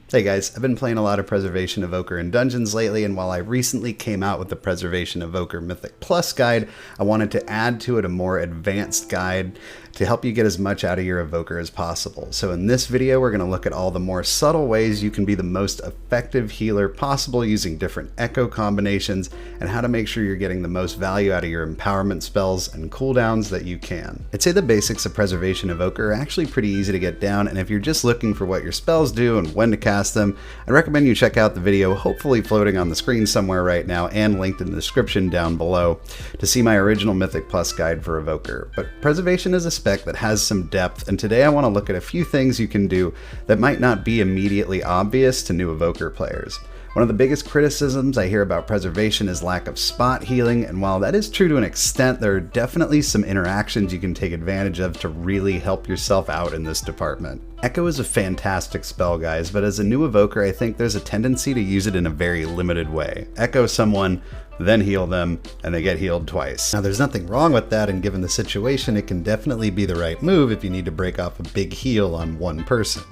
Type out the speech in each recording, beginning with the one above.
Hey guys, I've been playing a lot of Preservation Evoker in Dungeons lately, and while I recently came out with the Preservation Evoker Mythic Plus guide, I wanted to add to it a more advanced guide to help you get as much out of your Evoker as possible. So in this video, we're going to look at all the more subtle ways you can be the most effective healer possible using different echo combinations, and how to make sure you're getting the most value out of your empowerment spells and cooldowns that you can. I'd say the basics of Preservation Evoker are actually pretty easy to get down, and if you're just looking for what your spells do and when to cast them, I'd recommend you check out the video, hopefully floating on the screen somewhere right now and linked in the description down below, to see my original Mythic Plus guide for Evoker. But Preservation is a spec that has some depth, and today I want to look at a few things you can do that might not be immediately obvious to new Evoker players. One of the biggest criticisms I hear about Preservation is lack of spot healing, and while that is true to an extent, there are definitely some interactions you can take advantage of to really help yourself out in this department. Echo is a fantastic spell, guys, but as a new Evoker, I think there's a tendency to use it in a very limited way. Echo someone, then heal them, and they get healed twice. Now, there's nothing wrong with that, and given the situation, it can definitely be the right move if you need to break off a big heal on one person.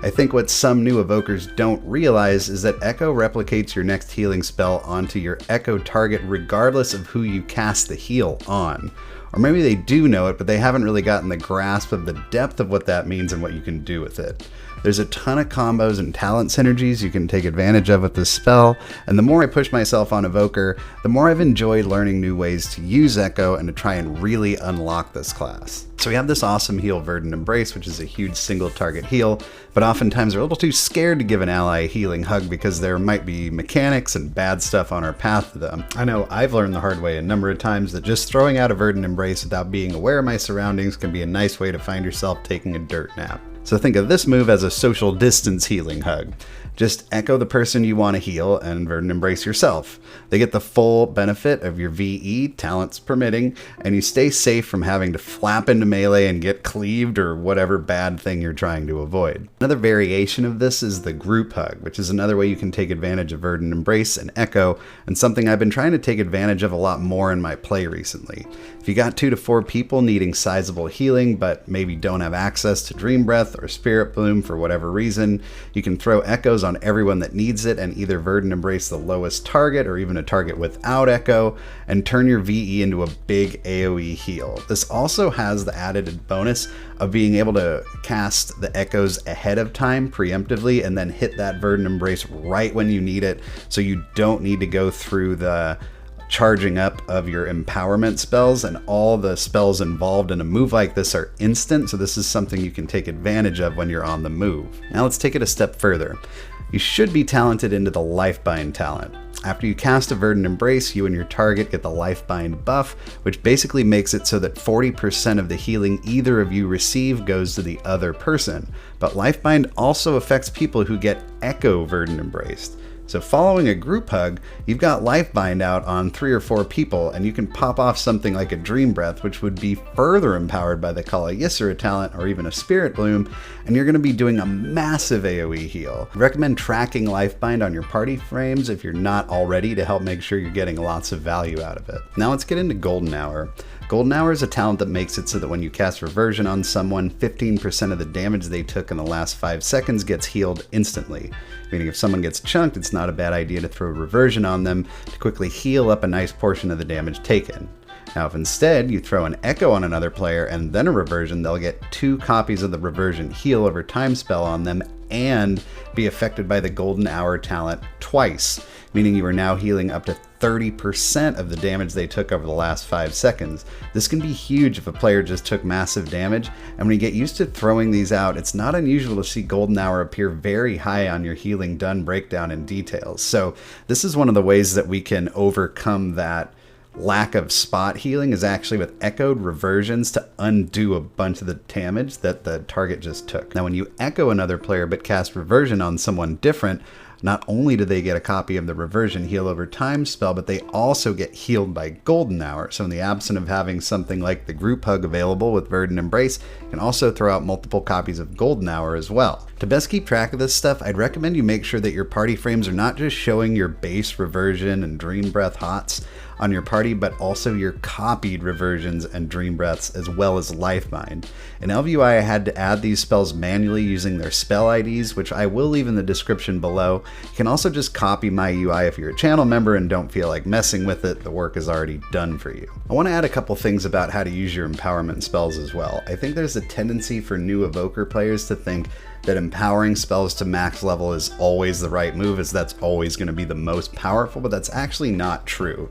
I think what some new Evokers don't realize is that Echo replicates your next healing spell onto your Echo target regardless of who you cast the heal on. Or maybe they do know it, but they haven't really gotten the grasp of the depth of what that means and what you can do with it. There's a ton of combos and talent synergies you can take advantage of with this spell, and the more I push myself on Evoker, the more I've enjoyed learning new ways to use Echo and to try and really unlock this class. So we have this awesome heal, Verdant Embrace, which is a huge single target heal, but oftentimes we're a little too scared to give an ally a healing hug because there might be mechanics and bad stuff on our path to them. I know I've learned the hard way a number of times that just throwing out a Verdant Embrace without being aware of my surroundings can be a nice way to find yourself taking a dirt nap. So think of this move as a social distance healing hug. Just echo the person you want to heal and Verdant Embrace yourself. They get the full benefit of your VE, talents permitting, and you stay safe from having to flap into melee and get cleaved or whatever bad thing you're trying to avoid. Another variation of this is the group hug, which is another way you can take advantage of Verdant Embrace and Echo, and something I've been trying to take advantage of a lot more in my play recently. If you got 2 to 4 people needing sizable healing but maybe don't have access to Dream Breath or Spirit Bloom for whatever reason, you can throw Echoes on everyone that needs it and either Verdant Embrace the lowest target or even a target without Echo and turn your VE into a big AoE heal. This also has the added bonus of being able to cast the Echoes ahead of time preemptively and then hit that Verdant Embrace right when you need it, so you don't need to go through the charging up of your empowerment spells, and all the spells involved in a move like this are instant, so this is something you can take advantage of when you're on the move. Now let's take it a step further. You should be talented into the Lifebind talent. After you cast a Verdant Embrace, you and your target get the Lifebind buff, which basically makes it so that 40% of the healing either of you receive goes to the other person. But Lifebind also affects people who get Echo Verdant Embraced. So following a group hug, you've got Lifebind out on 3 or 4 people, and you can pop off something like a Dream Breath, which would be further empowered by the Kala Yisra talent or even a Spirit Bloom, and you're going to be doing a massive AoE heal. I recommend tracking Lifebind on your party frames if you're not already, to help make sure you're getting lots of value out of it. Now let's get into Golden Hour. Golden Hour is a talent that makes it so that when you cast Reversion on someone, 15% of the damage they took in the last 5 seconds gets healed instantly. Meaning if someone gets chunked, it's not a bad idea to throw Reversion on them to quickly heal up a nice portion of the damage taken. Now if instead you throw an Echo on another player and then a Reversion, they'll get 2 copies of the Reversion heal over time spell on them and be affected by the Golden Hour talent twice, meaning you are now healing up to 30% of the damage they took over the last 5 seconds. This can be huge if a player just took massive damage, and when you get used to throwing these out, it's not unusual to see Golden Hour appear very high on your healing done breakdown and details. So this is one of the ways that we can overcome that lack of spot healing, is actually with echoed reversions to undo a bunch of the damage that the target just took. Now when you echo another player but cast Reversion on someone different, not only do they get a copy of the Reversion heal over time spell, but they also get healed by Golden Hour. So in the absence of having something like the group hug available with Verdant Embrace, you can also throw out multiple copies of Golden Hour as well. To best keep track of this stuff, I'd recommend you make sure that your party frames are not just showing your base Reversion and Dream Breath HOTS on your party, but also your copied Reversions and Dream Breaths, as well as Lifebind. In LVUI, I had to add these spells manually using their spell IDs, which I will leave in the description below. You can also just copy my UI if you're a channel member and don't feel like messing with it. The work is already done for you. I want to add a couple things about how to use your empowerment spells as well. I think there's a tendency for new Evoker players to think that empowering spells to max level is always the right move, as that's always going to be the most powerful, but that's actually not true.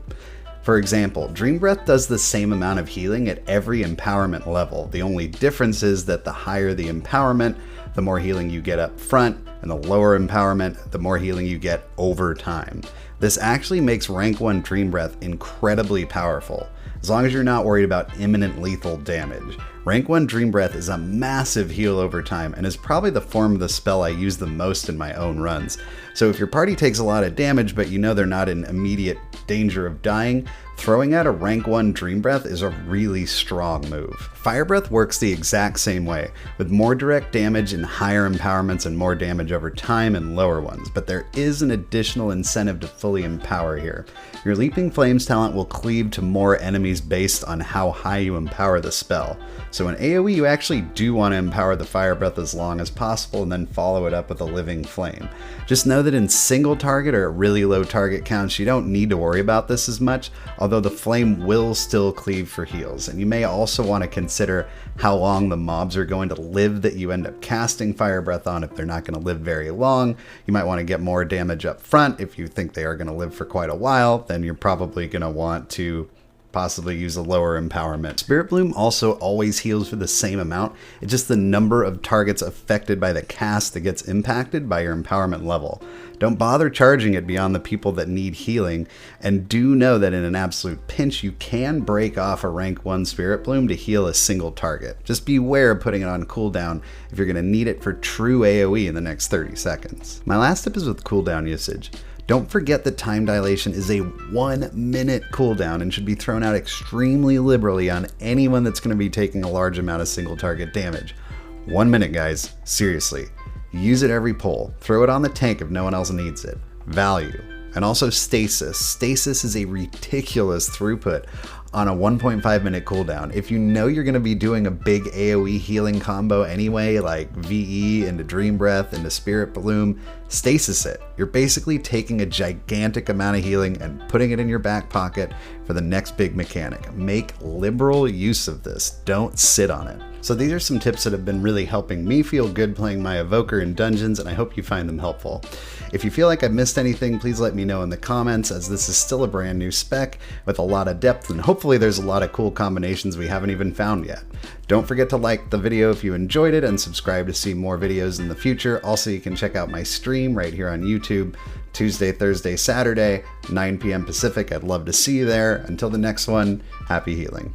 For example, Dream Breath does the same amount of healing at every empowerment level. The only difference is that the higher the empowerment, the more healing you get up front, and the lower empowerment, the more healing you get over time. This actually makes rank 1 Dream Breath incredibly powerful, as long as you're not worried about imminent lethal damage. Rank 1 Dream Breath is a massive heal over time and is probably the form of the spell I use the most in my own runs. So if your party takes a lot of damage but you know they're not in immediate danger of dying, throwing out a rank 1 Dream Breath is a really strong move. Fire Breath works the exact same way, with more direct damage and higher empowerments and more damage over time and lower ones, but there is an additional incentive to fully empower here. Your Leaping Flames talent will cleave to more enemies based on how high you empower the spell. So in AoE, you actually do want to empower the Fire Breath as long as possible and then follow it up with a Living Flame. Just know that in single target or at really low target counts, you don't need to worry about this as much, although the flame will still cleave for heals. And you may also want to consider how long the mobs are going to live that you end up casting Fire Breath on. If they're not going to live very long, you might want to get more damage up front. If you think they are going to live for quite a while, then you're probably going to want to possibly use a lower empowerment. Spirit Bloom also always heals for the same amount. It's just the number of targets affected by the cast that gets impacted by your empowerment level. Don't bother charging it beyond the people that need healing, and do know that in an absolute pinch you can break off a rank 1 Spirit Bloom to heal a single target. Just beware of putting it on cooldown if you're going to need it for true AoE in the next 30 seconds. My last tip is with cooldown usage. Don't forget that Time Dilation is a 1-minute cooldown and should be thrown out extremely liberally on anyone that's going to be taking a large amount of single target damage. 1 minute, guys. Seriously. Use it every pull. Throw it on the tank if no one else needs it. Value. And also Stasis. Stasis is a ridiculous throughput on a 1.5 minute cooldown. If you know you're going to be doing a big AoE healing combo anyway, like VE into Dream Breath into Spirit Bloom, Stasis it. You're basically taking a gigantic amount of healing and putting it in your back pocket for the next big mechanic. Make liberal use of this. Don't sit on it. So these are some tips that have been really helping me feel good playing my Evoker in dungeons, and I hope you find them helpful. If you feel like I've missed anything, please let me know in the comments, as this is still a brand new spec with a lot of depth, and hopefully there's a lot of cool combinations we haven't even found yet. Don't forget to like the video if you enjoyed it and subscribe to see more videos in the future. Also, you can check out my stream right here on YouTube, Tuesday, Thursday, Saturday, 9 p.m. Pacific. I'd love to see you there. Until the next one, happy healing.